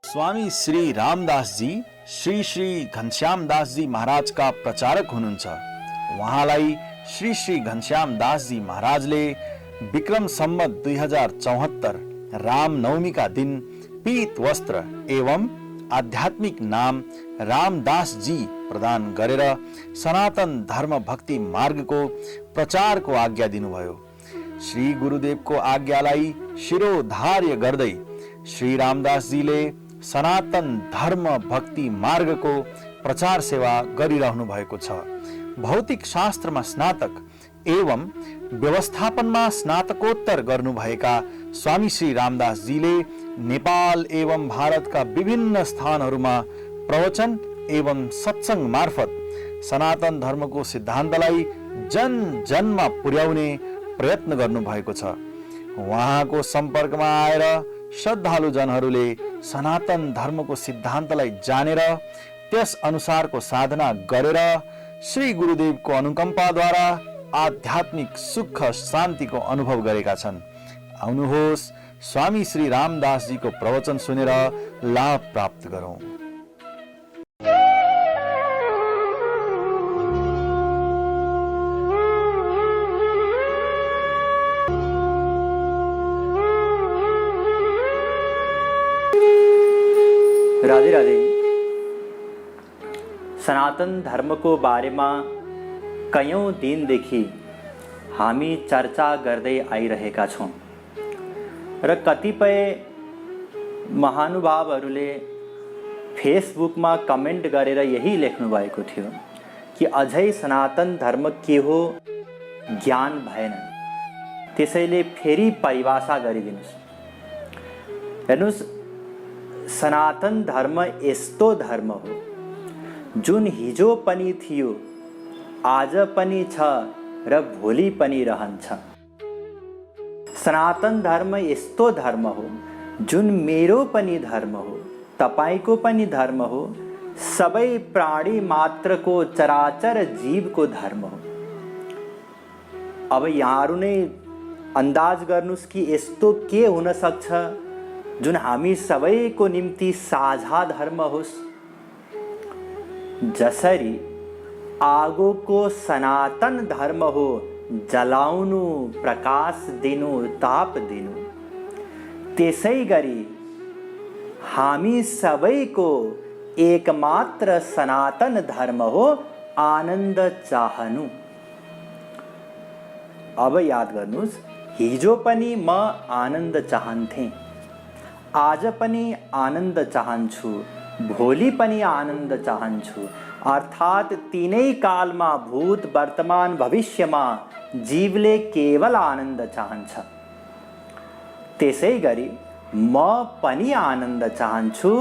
स्वामी श्री रामदास जी श्री श्री घनश्याम दास जी महाराज का प्रचारक हुनुहुन्छ। उहाँलाई श्री श्री घनश्याम दास जी महाराजले विक्रम सम्मत 2074 रामनवमी का दिन पीत वस्त्र एवं आध्यात्मिक नाम रामदास जी प्रदान गरेर सनातन धर्म भक्ति मार्गको प्रचारको आज्ञा दिनुभयो। श्री गुरुदेवको आज्ञालाई शिरोधार्य गर्दै श्री रामदास जीले सनातन धर्म भक्ति मार्गको प्रचार सेवा गरिरहनु भएको छ। भौतिक शास्त्रमा स्नातक एवं व्यवस्थापनमा स्नातकोत्तर गर्नुभएका स्वामी श्री रामदास जीले नेपाल एवं भारतका विभिन्न स्थानहरूमा प्रवचन एवं सत्संग मार्फत सनातन धर्मको सिद्धान्तलाई जन जनमा पुर्याउने प्रयत्न गर्नुभएको छ। उहाँको सम्पर्कमा आएर श्रद्धालु जनहरूले सनातन धर्मको सिद्धान्तलाई जानेर त्यस अनुसारको साधना गरेर श्री गुरुदेवको अनुकम्पाद्वारा आध्यात्मिक सुख शान्तिको अनुभव गरेका छन्। आउनुहोस् स्वामी श्री रामदास जीको प्रवचन सुनेर लाभ प्राप्त गरौं। राधे राधे। सनातन धर्मको बारेमा कयौं दिनदेखि हामी चर्चा गर्दै आइरहेका छौं र कतिपय महानुभावहरूले फेसबुकमा कमेन्ट गरेर यही लेख्नु भएको थियो कि अझै सनातन धर्म के हो ज्ञान भएन, त्यसैले फेरि परिभाषा गरिदिनुस्। हेर्नुस्, सनातन धर्म यस्तो धर्म हो जुन हिजो पनि थियो, आज पनि छ र भोलि पनि रहन्छ। सनातन धर्म यस्तो धर्म हो जुन मेरो पनि धर्म हो, तपाईको पनि धर्म हो, सबै प्राणी मात्रको चराचर जीवको धर्म हो। अब यहाँहरु नै अन्दाज गर्नुस् कि यस्तो के हुन सक्छ जुन हामी सबैको निम्ति साझा धर्म होस्। जसरी आगोको सनातन धर्म हो जलाउनु, प्रकाश दिनु, ताप दिनु, त्यसै गरी हामी सबैको एकमात्र सनातन धर्म हो आनन्द चाहनु। अब याद गर्नुस्, हिजो पनि म आनन्द चाहन्थे, आज पनि आनन्द चाहन्छु, भोलि पनि आनन्द चाहन्छु। अर्थात् तीनै कालमा भूत वर्तमान भविष्यमा जीवले केवल आनन्द चाहन्छ। त्यसै गरी म पनि आनन्द चाहन्छु,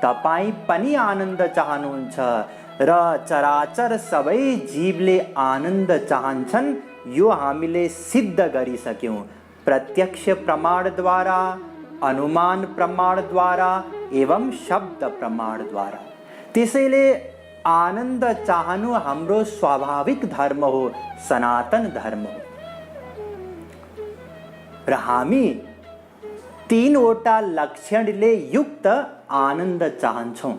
तपाई पनि आनन्द चाहनुहुन्छ र चराचर सबै जीवले आनन्द चाहन्छन्। यो हामीले सिद्ध गरिसक्यौं प्रत्यक्ष प्रमाणद्वारा, अनुमान प्रमाणद्वारा एवं शब्द प्रमाणद्वारा। त्यसैले आनन्द चाहनु हाम्रो स्वाभाविक धर्म हो, सनातन धर्म हो र हामी तीनवटा लक्षणले युक्त आनन्द चाहन्छौं।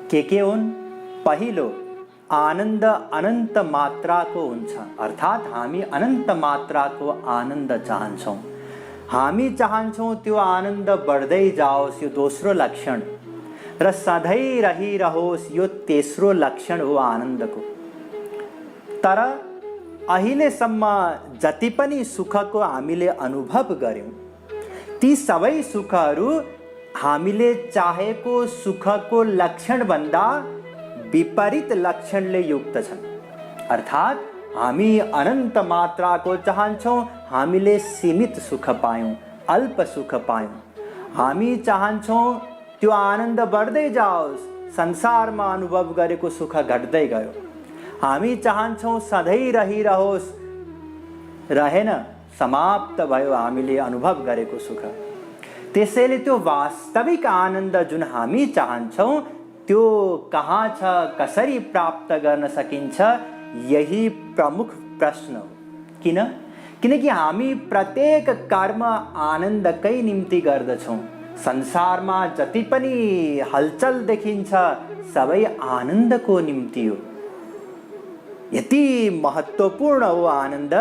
के हुन्? पहिलो, आनन्द अनन्त मात्राको हुन्छ, अर्थात् हामी अनन्त मात्राको आनन्द चाहन्छौं। हामी चाहन्छौं त्यो आनन्द बढ्दै जाओस्, यो दोस्रो लक्षण, र सधैँ रहिरहोस्, यो तेस्रो लक्षण हो आनन्दको। तर अहिलेसम्म जति पनि सुखको हामीले अनुभव गर्यौं, ती सबै सुखहरू हामीले चाहेको सुखको लक्षणभन्दा विपरीत लक्षणले युक्त छन्। अर्थात् हामी अनन्त मात्राको चाहन्छौं, हामीले सीमित सुख पायौं, अल्प सुख पायौं। हामी चाहन्छौं त्यो आनन्द बढ्दै जाओस्, संसारमा अनुभव गरेको सुख घट्दै गयो। हामी चाहन्छौं सधैँ रहिरहोस्, रहेन, समाप्त भयो हामीले अनुभव गरेको सुख। त्यसैले त्यो वास्तविक आनन्द जुन हामी चाहन्छौं त्यो कहाँ छ, कसरी प्राप्त गर्न सकिन्छ, यही प्रमुख प्रश्न हो। किनकि हामी प्रत्येक कर्म आनन्दकै निम्ति गर्दछौं, संसारमा जति पनि हलचल देखिन्छ सबै आनन्दको निम्ति हो। यति महत्त्वपूर्ण हो आनन्द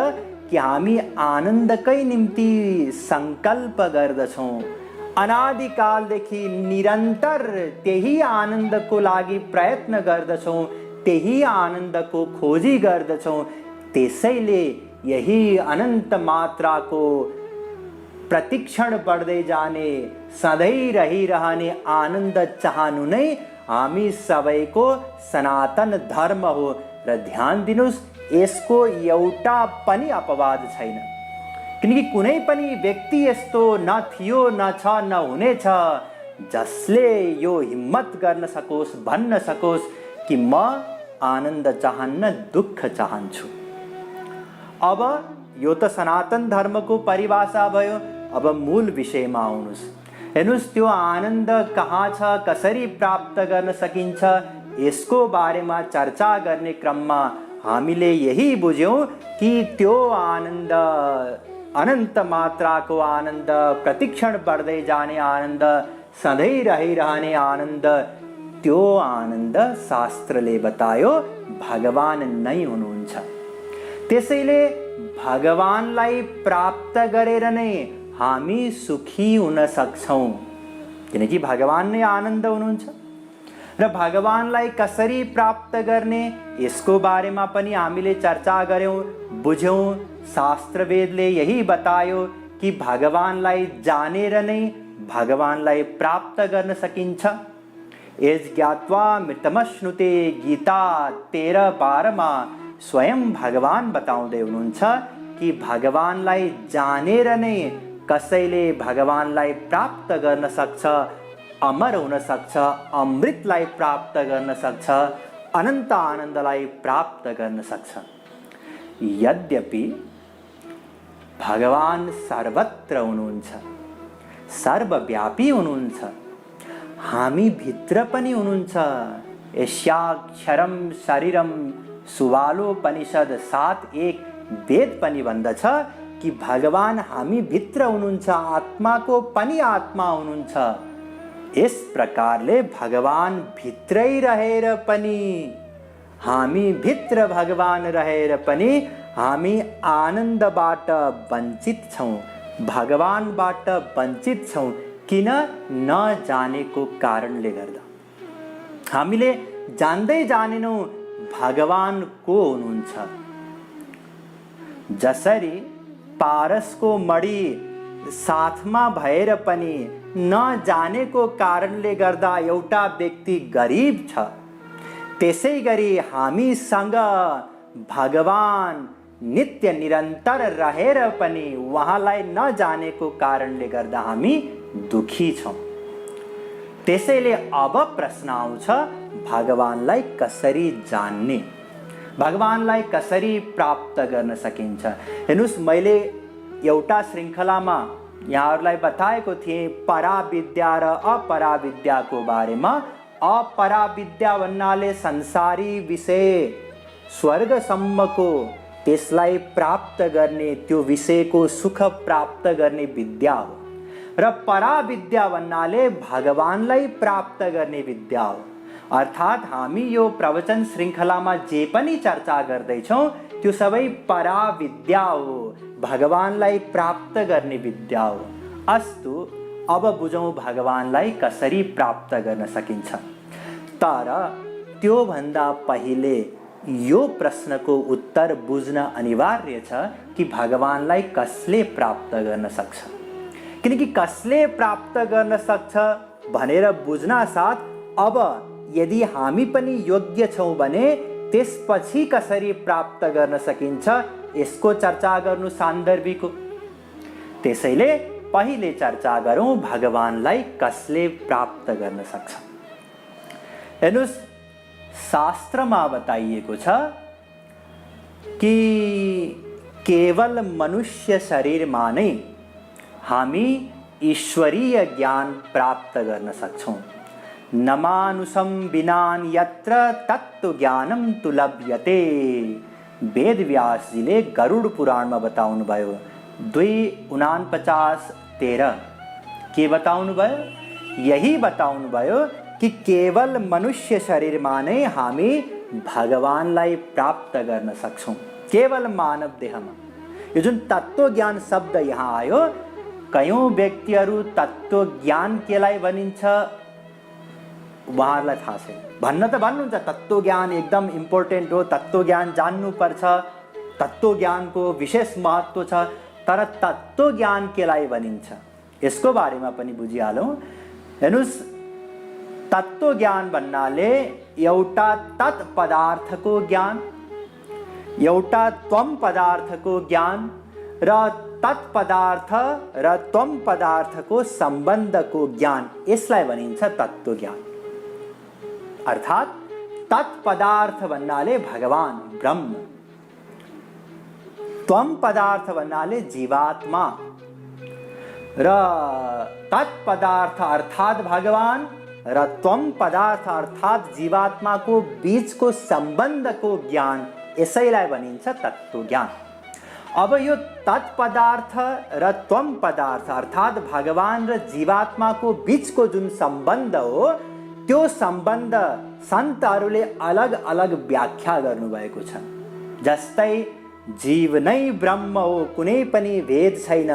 कि हामी आनन्दकै निम्ति संकल्प गर्दछौँ। अनादिकालदेखि निरन्तर त्यही आनन्दको लागि प्रयत्न गर्दछौँ, त्यही आनन्दको खोजी गर्दछौँ। त्यसैले यही अनन्त मात्राको प्रतिक्षण बढ्दै जाने, सधैँ रहिरहने आनन्द चाहनु नै हामी सबैको सनातन धर्म हो। र ध्यान दिनुस्, यसको एउटा पनि अपवाद छैन। किनकि कुनै पनि व्यक्ति यस्तो न थियो, न छ, न हुनेछ जसले यो हिम्मत गर्न सकोस्, भन्न सकोस् कि म आनन्द चाहन्न, दुःख चाहन्छु। अब यो त सनातन धर्मको परिभाषा भयो। अब मूल विषयमा आउनुस्। हेर्नुस्, त्यो आनन्द कहाँ छ, कसरी प्राप्त गर्न सकिन्छ, यसको बारेमा चर्चा गर्ने क्रममा हामीले यही बुझ्यौँ कि त्यो आनन्द, अनन्त मात्राको आनन्द, प्रतिक्षण बढ्दै जाने आनन्द, सधैँ रहिरहने आनन्द, त्यो आनन्द शास्त्रले बतायो भगवान नै हुनुहुन्छ। त्यसैले भगवानलाई प्राप्त गरेर नै हामी सुखी हुन सक्छौँ। किनकि भगवान नै आनन्द हुनुहुन्छ। र भगवानलाई कसरी प्राप्त गर्ने, यसको बारेमा पनि हामीले चर्चा गर्यौँ, बुझ्यौँ। शास्त्रवेदले यही बतायो कि भगवानलाई जानेर नै भगवानलाई प्राप्त गर्न सकिन्छ। यज ज्ञात्वा मृतमश्नुते गीता 13:12 स्वयं भगवान बताउँदै हुनुहुन्छ कि भगवानलाई जानेर नै कसैले भगवानलाई प्राप्त गर्न सक्छ, अमर हुन सक्छ, अमृतलाई प्राप्त गर्न सक्छ, अनन्त आनन्दलाई प्राप्त गर्न सक्छ। यद्यपि भगवान सर्वत्र हुनुहुन्छ, सर्वव्यापी हुनुहुन्छ, हामी भित्र पनि हुनुहुन्छ। यस्याक्षरम शरीरम सुवालोपनिषद 7:1 वेद पनि भन्दछ कि भगवान हामी भित्र हुनुहुन्छ, आत्माको पनि आत्मा हुनुहुन्छ। यस प्रकारले भगवान भित्रै रहेर पनि, हामी भित्र भगवान रहेर पनि हामी आनन्दबाट वञ्चित छौँ, भगवानबाट वञ्चित छौँ। किन? नजानेको कारणले गर्दा। हामीले जान्दै जानेनौँ भगवान को हुनुहुन्छ। जसरी पारसको मणि साथमा भएर पनि नजानेको कारणले गर्दा एउटा व्यक्ति गरिब छ, त्यसै गरी हामीसँग भगवान नित्य निरन्तर रहेर पनि उहाँलाई नजानेको कारणले गर्दा हामी दुखी छौँ। त्यसैले अब प्रश्न आउँछ, भगवानलाई कसरी जान्ने, भगवानलाई कसरी प्राप्त गर्न सकिन्छ। हेर्नुस्, मैले एउटा श्रृङ्खलामा यहाँहरूलाई बताएको थिएँ पराविद्या र अपराविद्याको बारेमा। अपराविद्या भन्नाले संसारी विषय, स्वर्गसम्मको, त्यसलाई प्राप्त गर्ने, त्यो विषयको सुख प्राप्त गर्ने विद्या हो। र पराविद्या भन्नाले भगवानलाई प्राप्त गर्ने विद्या हो। अर्थात् हामी यो प्रवचन श्रृङ्खलामा जे पनि चर्चा गर्दैछौँ त्यो सबै पराविद्या हो, भगवानलाई प्राप्त गर्ने विद्या हो। अस्तु, अब बुझौँ भगवानलाई कसरी प्राप्त गर्न सकिन्छ। तर त्योभन्दा पहिले यो प्रश्नको उत्तर बुझ्न अनिवार्य छ कि भगवानलाई कसले प्राप्त गर्न सक्छ। किनकि कसले प्राप्त गर्न सक्छ भनेर बुझ्न साथ अब यदि हामी पनि योग्य छौँ भने त्यसपछि कसरी प्राप्त गर्न सकिन्छ यसको चर्चा गर्नु सान्दर्भिक हो। त्यसैले पहिले चर्चा गरौँ भगवानलाई कसले प्राप्त गर्न सक्छ। हेर्नुस्, शास्त्रमा बताइएको छ कि केवल मनुष्य शरीरमा नै हामी ईश्वरीय ज्ञान प्राप्त गर्न सक्छौँ। नमानुषं विनान यत्र तत्त्व ज्ञानम तु लभ्यते। वेदव्यासजीले गरुड पुराणमा बताउनु भयो 2:49-13। के बताउनुभयो? यही बताउनुभयो कि केवल मनुष्य शरीरमा नै हामी भगवानलाई प्राप्त गर्न सक्छौँ, केवल मानव देहमा। यो जुन तत्त्वज्ञान शब्द यहाँ आयो, कयौँ व्यक्तिहरू तत्त्वज्ञान केलाई भनिन्छ उहाँहरूलाई थाहा छैन। भन्न त भन्नुहुन्छ तत्त्वज्ञान एकदम इम्पोर्टेन्ट हो, तत्त्वज्ञान जान्नुपर्छ, तत्त्वज्ञानको विशेष महत्त्व छ, तर तत्त्वज्ञान केलाई भनिन्छ यसको बारेमा पनि बुझिहालौँ। हेर्नुहोस्, तत्त्वज्ञान भन्नाले एउटा तत् पदार्थको ज्ञान, एउटा त्वम पदार्थको ज्ञान र तत्पदार्थ र त्वम पदार्थको सम्बन्धको ज्ञान, यसलाई भनिन्छ तत्त्वज्ञान। अर्थात् तत्पदार्थ भन्नाले भगवान ब्रह्म, त्वम पदार्थ भन्नाले जीवात्मा र तत्पदार्थ अर्थात् भगवान र त्वम पदार्थ अर्थात् जीवात्माको बीचको सम्बन्धको ज्ञान, यसैलाई भनिन्छ तत्त्वज्ञान। अब यो तत्पदार्थ र त्वम पदार्थ अर्थात् भगवान र जीवात्माको बीचको जुन सम्बन्ध हो, त्यो सम्बन्ध सन्तहरूले अलग अलग व्याख्या गर्नुभएको छ। जस्तै जीव नै ब्रह्म हो, कुनै पनि भेद छैन,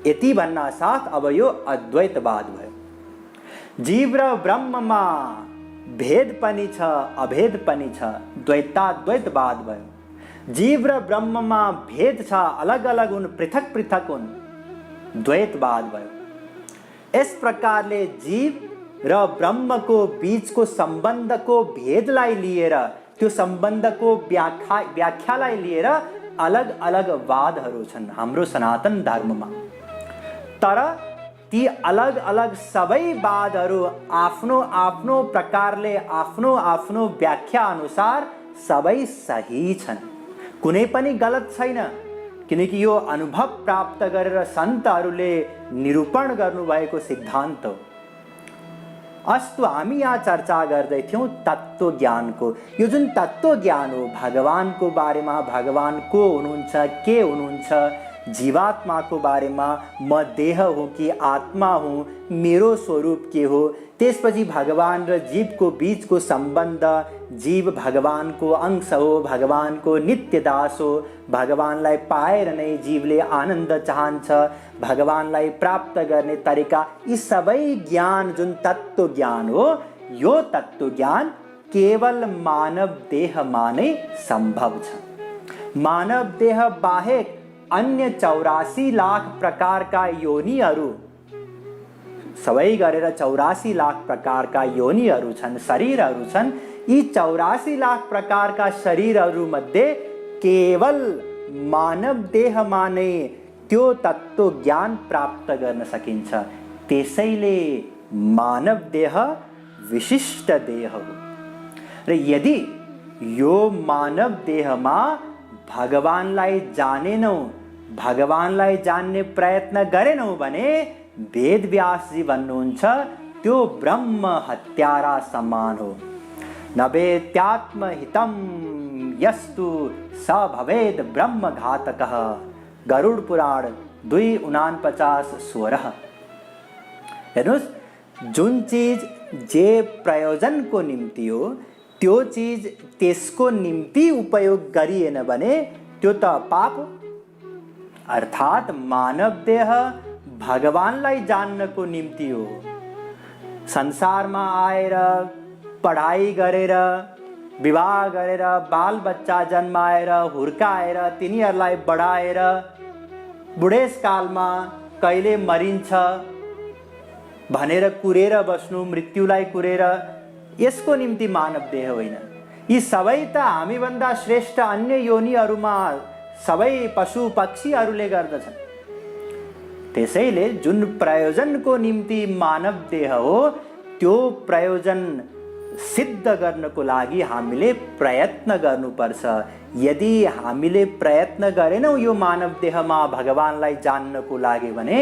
यति भन्न साथ अब यो अद्वैतवाद भयो। जीव र ब्रह्ममा भेद पनि छ, अभेद पनि छ, द्वैताद्वैतवाद भयो। जीव र ब्रह्ममा भेद छ, अलग अलग हुन्, पृथक पृथक हुन्, द्वैतवाद भयो। यस प्रकारले जीव र ब्रह्मको बीचको सम्बन्धको भेदलाई लिएर, त्यो सम्बन्धको व्याख्यालाई लिएर अलग अलग वादहरू छन् हाम्रो सनातन धर्ममा। तर ती अलग अलग सबै वादहरू आफ्नो आफ्नो प्रकारले, आफ्नो आफ्नो व्याख्या अनुसार सबै सही छन्, कुनै पनि गलत छैन, किनकि यो अनुभव प्राप्त गरेर सन्तहरूले निरूपण गर्नुभएको सिद्धान्त हो। अस्तु, हामी यहाँ चर्चा गर्दै थियौँ तत्त्वज्ञानको। यो जुन तत्त्वज्ञान हो, भगवानको बारेमा, भगवान को हुनुहुन्छ, के हुनुहुन्छ, जीवात्माको बारेमा, म देह हुँ कि आत्मा हुँ, मेरो स्वरूप के हो, त्यसपछि भगवान र जीवको बीचको सम्बन्ध, जीव भगवानको अंश हो, भगवानको नित्य दास हो, भगवानलाई पाएर नै जीवले आनन्द चाहन्छ, भगवानलाई प्राप्त गर्ने तरिका, यी सबै ज्ञान जुन तत्त्वज्ञान हो, यो तत्त्वज्ञान केवल मानव देहमा नै सम्भव छ। मानव देह बाहेक अन्य 84 लाख प्रकारका योनिहरू, सबै गरेर 84 लाख प्रकारका योनिहरू छन्, शरीरहरू छन्। यी 84 लाख प्रकारका शरीरहरूमध्ये केवल मानव देहमा नै त्यो तत्त्वज्ञान प्राप्त गर्न सकिन्छ। त्यसैले मानव देह विशिष्ट देह हो। र यदि यो मानव देहमा भगवानलाई जानेनौँ, भगवानलाई जान्ने प्रयत्न गरेनौँ भने वेदव्यासजी भन्नुहुन्छ त्यो ब्रह्म हत्यारा समान हो। नवेत्यात्महितं यस्तु स भवेद ब्रह्म घातकः। गरुड पुराण 2:49-16। हेर्नुहोस्, जुन चिज जे प्रयोजनको निम्ति हो, त्यो चिज त्यसको निम्ति उपयोग गरिएन भने त्यो त पाप हो। अर्थात् मानव देह भगवानलाई जान्नको निम्ति हो। संसारमा आएर पढाइ गरेर, विवाह गरेर, बाल बच्चा जन्माएर, हुर्काएर, तिनीहरूलाई बढाएर, बुढेसकालमा कहिले मरिन्छ भनेर कुरेर बस्नु, मृत्युलाई कुरेर, यसको निम्ति मानव देह होइन। यी सबै त हामीभन्दा श्रेष्ठ अन्य योनिहरूमा सबै पशु पक्षीहरूले गर्दछन्। त्यसैले जुन प्रयोजनको निम्ति मानव देह हो, त्यो प्रयोजन सिद्ध गर्नको लागि हामीले प्रयत्न गर्नुपर्छ। यदि हामीले प्रयत्न गरेनौँ यो मानव देहमा भगवानलाई जान्नको लागि भने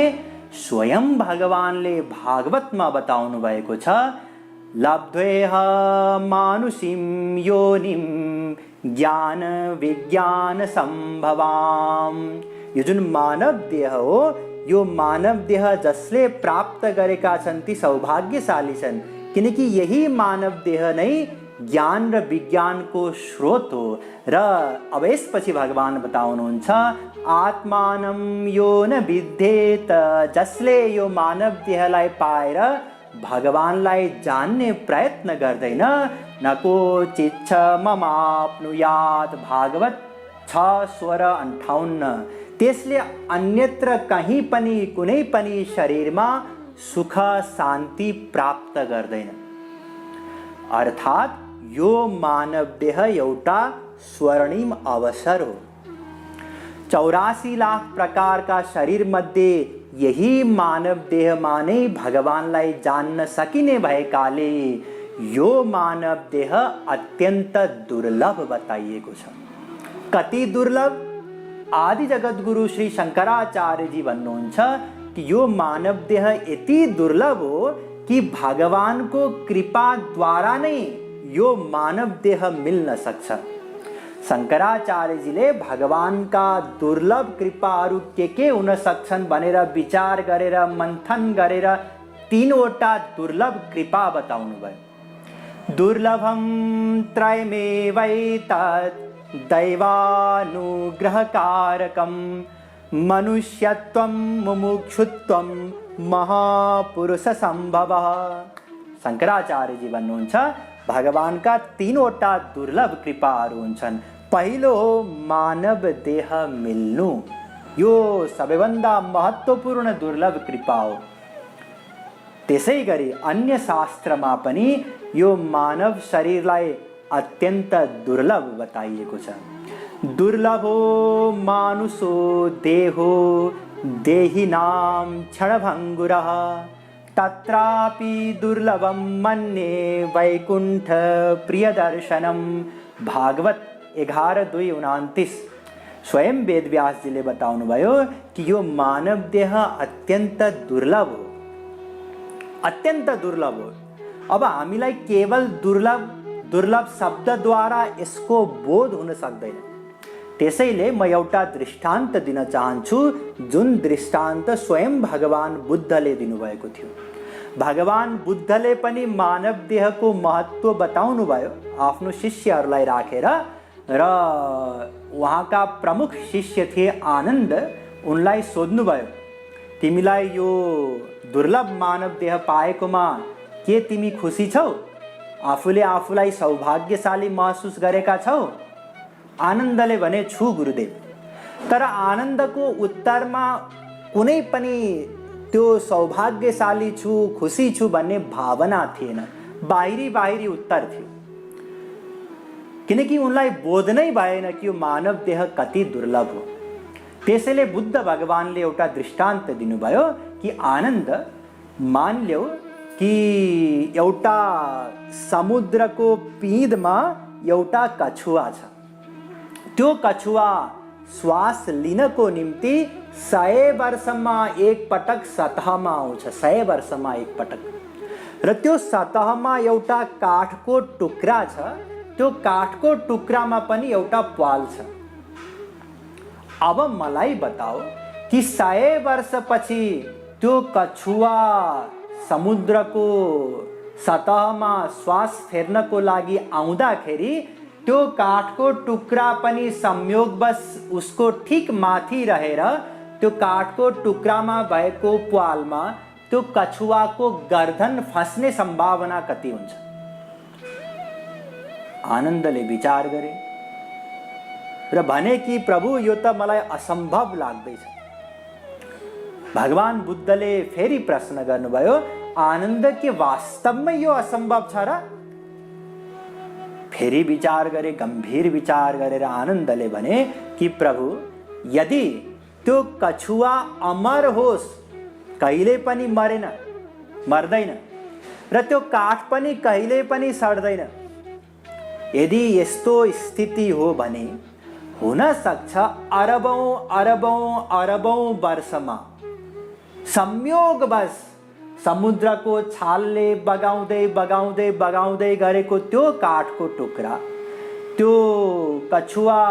स्वयं भगवानले भागवतमा बताउनु भएको छ, लब्ध्वेह मानुषीं योनिं ज्ञान विज्ञान सम्भवाम। यो जुन मानव देह हो, यो मानव देह जसले प्राप्त गरेका छन् ती सौभाग्यशाली छन्, किनकि यही मानव देह नै ज्ञान र विज्ञानको स्रोत हो। र अब यसपछि भगवान बताउनुहुन्छ, आत्मानं यो न विद्येत, जसले यो मानव देहलाई पाएर भगवानलाई जान्ने प्रयत्न गर्दैन, न कोचिच्छ ममाप्नुयात्, भागवत 6:58। त्यसले अन्यत्र कहीँ पनि कुनै पनि शरीरमा सुख शान्ति प्राप्त गर्दैन। अर्थात् यो मानव देह एउटा स्वर्णिम अवसर हो। 84 लाख प्रकारका शरीर मध्ये यही मानव देहमा नै भगवानलाई जान्न सकिने भएकाले यो मानव देह अत्यन्त दुर्लभ बताइएको छ। कति दुर्लभ? आदि जगद्गुरु श्री शंकराचार्य जी भन्नुहुन्छ कि यो मानव देह यति दुर्लभ हो कि भगवानको कृपा द्वारा नै यो मानव देह मिल्न सक्छ। शंकराचार्यजीले भगवानका दुर्लभ कृपाहरू के हुन सक्छन् भनेर विचार गरेर मन्थन गरेर 3वटा दुर्लभ कृपा बताउनु भयो। दुर्लभम त्रयमेवैतत् दैवानुग्रहकारकं, मनुष्यत्वं मुमुक्षुत्वं महापुरुष सम्भवः। शंकराचार्य जी भन्नुहुन्छ भगवानका 3वटा दुर्लभ कृपाहरू हुन्छन्। पहिलो हो मानव देह मिल्नु, यो सबैभन्दा महत्त्वपूर्ण दुर्लभ कृपा हो। त्यसै गरी अन्य शास्त्रमा पनि यो मानव शरीरलाई अत्यन्त दुर्लभ बताइएको छ। दुर्लभो मानुषो देहो देहिनां क्षणभङ्गुरः, तत्रापि दुर्लभं मन्ये वैकुण्ठ प्रियदर्शनम। भागवत 11:2-29। स्वयं वेदव्यास जीले बताउनु भयो कि यो मानव देह अत्यन्त दुर्लभ हो, अत्यन्त दुर्लभ हो। अब हामीलाई केवल दुर्लभ शब्दद्वारा यसको बोध हुन सक्दैन। त्यसैले म एउटा दृष्टान्त दिन चाहन्छु, जुन दृष्टान्त स्वयं भगवान बुद्धले दिनुभएको थियो। भगवान बुद्धले पनि मानव देहको महत्त्व बताउनु भयो आफ्नो शिष्यहरूलाई राखेर, र उहाँका प्रमुख शिष्य थिए आनन्द। उनलाई सोध्नुभयो, तिमीलाई यो दुर्लभ मानव देह पाएकोमा के तिमी खुसी छौ? आफूले आफूलाई सौभाग्यशाली महसुस गरेका छौ? आनन्दले भने, छु गुरुदेव। तर आनन्दको उत्तरमा कुनै पनि त्यो सौभाग्यशाली छु, खुसी छु भन्ने भावना थिएन, बाहिरी उत्तर थियो। किनकि उनलाई बोध नै भएन कि यो मानव देह कति दुर्लभ हो। त्यसैले बुद्ध भगवानले एउटा दृष्टान्त दिनुभयो कि आनन्द, मान ल्याऊ कि एउटा समुद्रको पिँधमा एउटा कछुवा छ। त्यो कछुवा श्वास लिनको निम्ति 100 वर्षमा एक पटक सतहमा आउँछ, 100 वर्षमा एक पटक। र त्यो सतहमा एउटा काठको टुक्रा छ, त्यो काठको टुक्रामा पनि एउटा प्वाल छ। अब मलाई बताओ कि 100 वर्षपछि त्यो कछुवा समुद्रको सतहमा श्वास फेर्नको लागि आउँदाखेरि त्यो काठको टुक्रा पनि संयोगवश उसको ठिक माथि रहेर त्यो काठको टुक्रामा भएको प्वालमा त्यो कछुवाको गर्दन फस्ने सम्भावना कति हुन्छ? आनन्दले विचार गरे र भने कि प्रभु, यो त मलाई असम्भव लाग्दैछ। भगवान बुद्धले फेरि प्रश्न गर्नुभयो, आनन्द के वास्तवमै यो असम्भव छ र? फेरि विचार गरे, गम्भीर विचार गरेर आनन्दले भने कि प्रभु, यदि त्यो कछुवा अमर होस्, कहिले पनि मर्दैन, र त्यो काठ पनि कहिले पनि सड्दैन, यदि यस्तो स्थिति हो भने हुन सक्छ अरबौं वर्षमा संयोगवश समुद्रको छालले बगाउँदै गरेको त्यो काठको टुक्रा त्यो कछुवा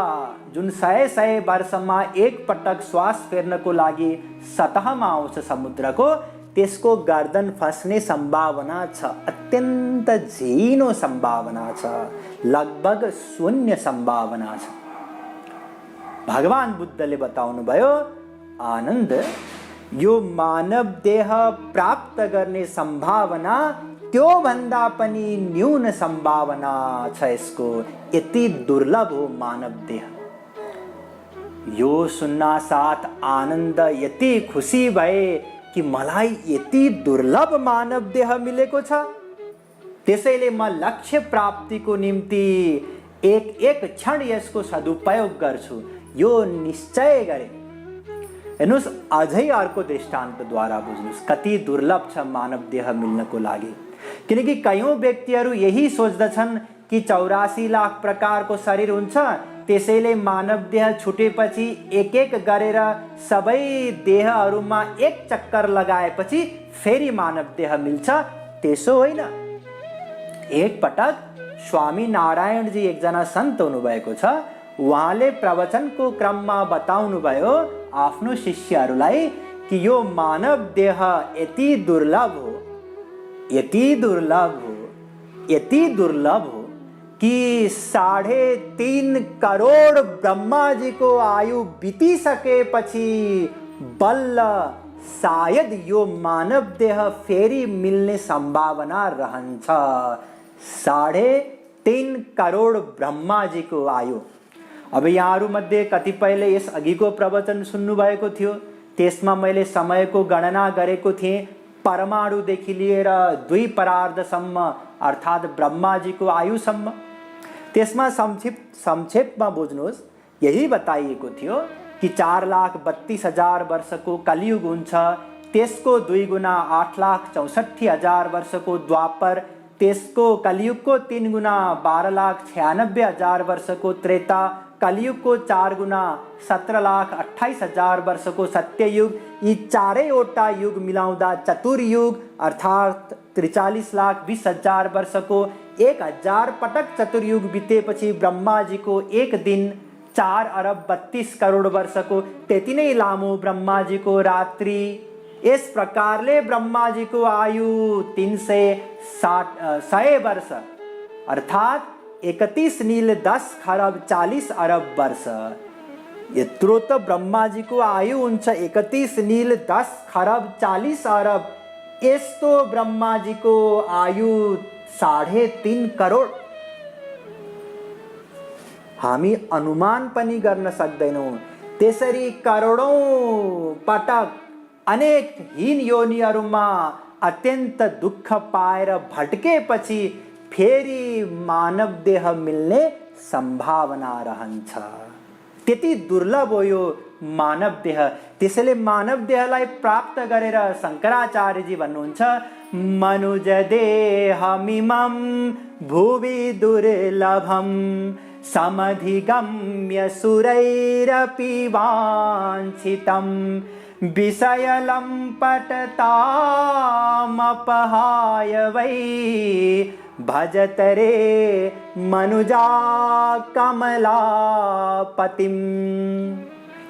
जुन 100 वर्षमा एक पटक श्वास फेर्नको लागि सतहमा आउँछ समुद्रको, त्यसको गर्दन फस्ने सम्भावना छ, अत्यन्त झिनो सम्भावना छ, लगभग शून्य सम्भावना छ। भगवान बुद्धले बताउनु भयो, आनन्द यो मानव देह प्राप्त गर्ने सम्भावना त्यो भन्दा पनि न्यून सम्भावना छ यसको, यति दुर्लभ हो मानव देह। यो सुन्नासाथ आनन्द यति खुसी भए कि मलाई यति दुर्लभ मानव देह मिलेको छ, त्यसैले म लक्ष्य प्राप्तिको निम्ति एक एक क्षण यसको सदुपयोग गर्छु, यो निश्चय गरे। हेर्नुहोस्, अझै अर्को दृष्टान्तद्वारा बुझ्नुहोस् कति दुर्लभ छ मानव देह मिल्नको लागि। किनकि कयौं व्यक्तिहरू यही सोच्दछन् कि 84 लाख प्रकारको शरीर हुन्छ, त्यसैले मानव देह छुटेपछि एक एक गरेर सबै देहहरूमा एक चक्कर लगाएपछि फेरि मानव देह मिल्छ। त्यसो होइन। एक पटक स्वामी नारायणजी एकजना सन्त हुनुभएको छ, उहाँले प्रवचनको क्रममा बताउनु भयो आफ्नो शिष्यहरूलाई कि यो मानव देह यति दुर्लभ हो, यति दुर्लभ हो, यति दुर्लभ हो कि 3.5 करोड ब्रह्मा जी को आयु बितिसकेपछि बल्ल सायद यो मानव देह फेरि मिल्ने सम्भावना रहन्छ। 3.5 करोड ब्रह्मा जी को आयु। अब यहाँहरू मध्ये कतिपयले यस अघिको प्रवचन सुन्नु भएको थियो, त्यसमा मैले समयको गणना गरेको थिएँ। परमाणुदेखि लिएर 2 परार्धसम्म अर्थात् ब्रह्माजीको आयुसम्म। त्यसमा संक्षेपमा बुझ्नुहोस्, यही बताइएको थियो कि 4,32,000 वर्षको कलियुग हुन्छ, त्यसको 2 गुना 8,64,000 वर्षको द्वापर, त्यसको कलियुगको 3 गुना 12,96,000 वर्षको त्रेता, कलियुगको 4 गुना 17,28,000 वर्षको सत्ययुग, यी चारैवटा युग मिलाउँदा चतुर्युग अर्थात् 43,20,000 वर्षको 1,000 पटक चतुर्युग बितेपछि ब्रह्माजीको एक दिन 4,32 करोड वर्षको, त्यति नै लामो ब्रह्माजीको रात्रि। यस प्रकारले ब्रह्माजीको आयु 100 वर्ष अर्थात् 31 नील 10 खरब 40 अरब वर्ष। यत्रो त ब्रह्माजीको आयु हुन्छ, 31 नील 10 खरब 40 अरब। यस्तो ब्रह्माजीको आयु 3.5 करोड। हामी अनुमान पनि गर्न सक्दैनौँ। त्यसरी करोडौं पटक अनेक हीन योनिहरूमा अत्यन्त दुःख पाएर भट्केपछि फेरि मानव देह मिल्ने सम्भावना रहन्छ। त्यति दुर्लभ हो यो मानव देह। त्यसैले मानव देहलाई प्राप्त गरेर शङ्कराचार्यजी भन्नुहुन्छ, मनुज देहमिमं भुवि दुर्लभं समधिगम्य सुरैरपि वाञ्छितं विषयलं पटतामपहाय वै भजतरे मनुजा कमलापतिम।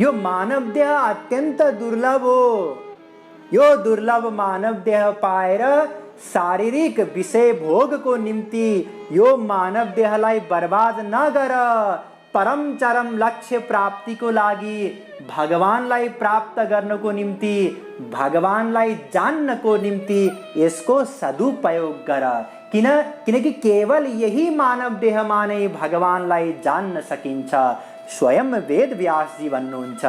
यो मानव देह अत्यन्त दुर्लभ हो। यो दुर्लभ मानव देह पाएर शारीरिक विषय भोगको निम्ति यो मानव देहलाई बर्बाद नगर। परम चरम लक्ष्य प्राप्तिको लागि, भगवानलाई प्राप्त गर्नको निम्ति, भगवानलाई जान्नको निम्ति यसको सदुपयोग गर। किनकि केवल यही मानव देहमा नै भगवानलाई जान्न सकिन्छ। स्वयं वेद व्यासजी भन्नुहुन्छ,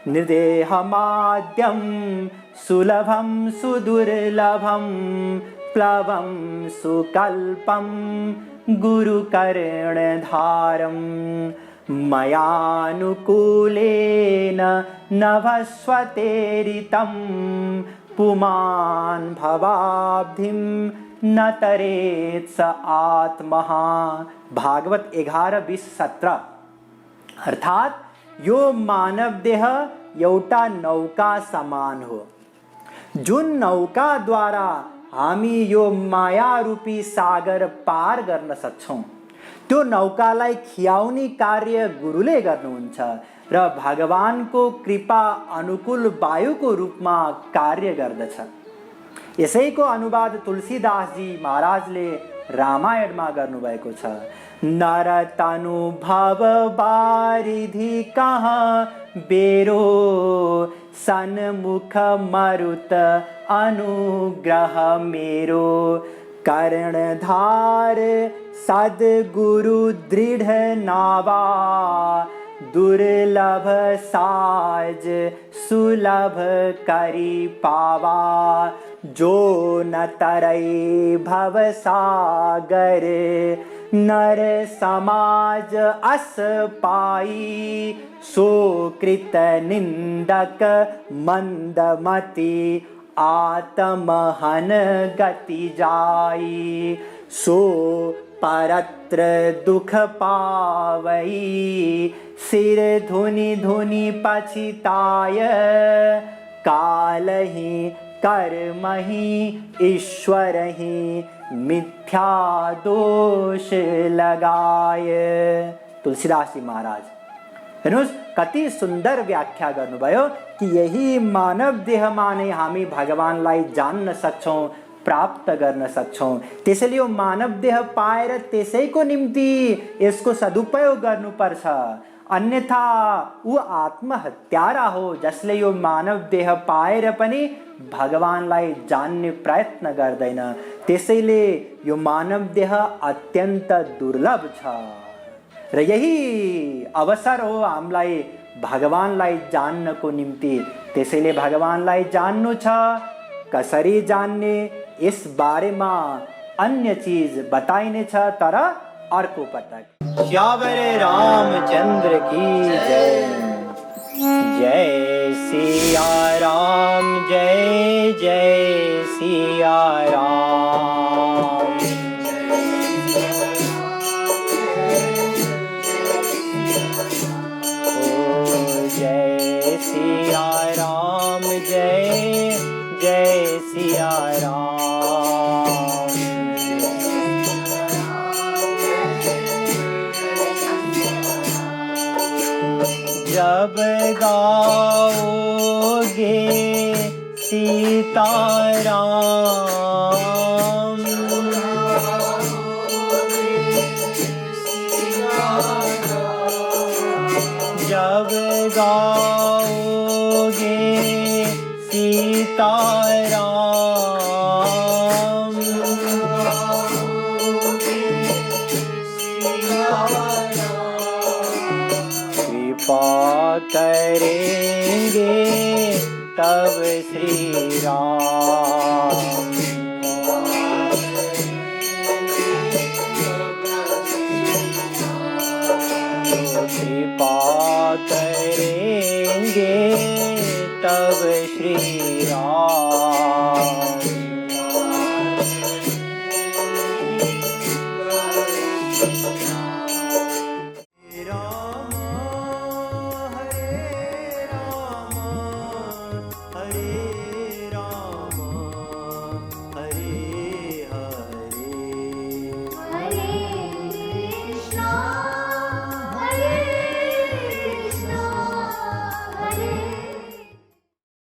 निर्देहमाद्यं सुलभं सुदुर्लभं प्लवं सुकल्पं गुरुकर्णधारं मयानुकूलेन नभस्वतेरितं पुमान् भवाब्धिं न तरेत् स आत्मः। भागवत 11:20-17। अर्थात् यो मानव देह एउटा नौका समान हो, जुन नौका द्वारा हामी यो माया रूपी सागर पार गर्न सक्छौं। त्यो नौकालाई खियाउने कार्य गुरुले गर्नुहुन्छ र भगवानको कृपा अनुकूल वायुको रूपमा कार्य गर्दछ। यसैको अनुवाद तुलसीदासजी महाराजले रामायणमा गर्नुभएको छ। नर तनु भव बारिधि कहाँ बेरो सन्मुख मरुत अनुग्रह मेरो कर्णधार सद्गुरु दृढ़ नावा दुर्लभ साज सुलभ करी पावा जो न तरई भव सागर नर समाज अस पाई सो कृत निंदक मंदमति आत्महन गति जाई सो परत्र दुख पावई सिर धुनि धुनि पछिताय काल ही कर्म ही ईश्वर ही मिथ्या दोष लगाय। तुलसीदास जी महाराज हेर्नुहोस् कति सुन्दर व्याख्या गर्नुभयो कि यही मानव देहमा नै हामी भगवानलाई जान्न सक्छौं, प्राप्त गर्न सक्छौं। त्यसैले यो मानव देह पाएर त्यसैको निम्ति यसको सदुपयोग गर्नुपर्छ, अन्यथा ऊ आत्महत्यारा हो जसले यो मानव देह पाएर पनि भगवानलाई जान्ने प्रयत्न गर्दैन। त्यसैले यो मानव देह अत्यन्त दुर्लभ छ र यही अवसर हो हामीलाई भगवानलाई जान्नको निम्ति। त्यसैले भगवानलाई जान्नु छ, कसरी जान्ने यस बारेमा अन्य चीज बताइनेछ तर अर्को पटक। श्यावर रामचंद्र की जय। जय सिया राम, जय जय सिया राम। जय सिया राम, जय जय सिया राम। जब गाओगे सीताराम, जब गाओगे सीताराम, कृपा करेंगे तब श्री राम। कृपा करेंगे तब श्री राम।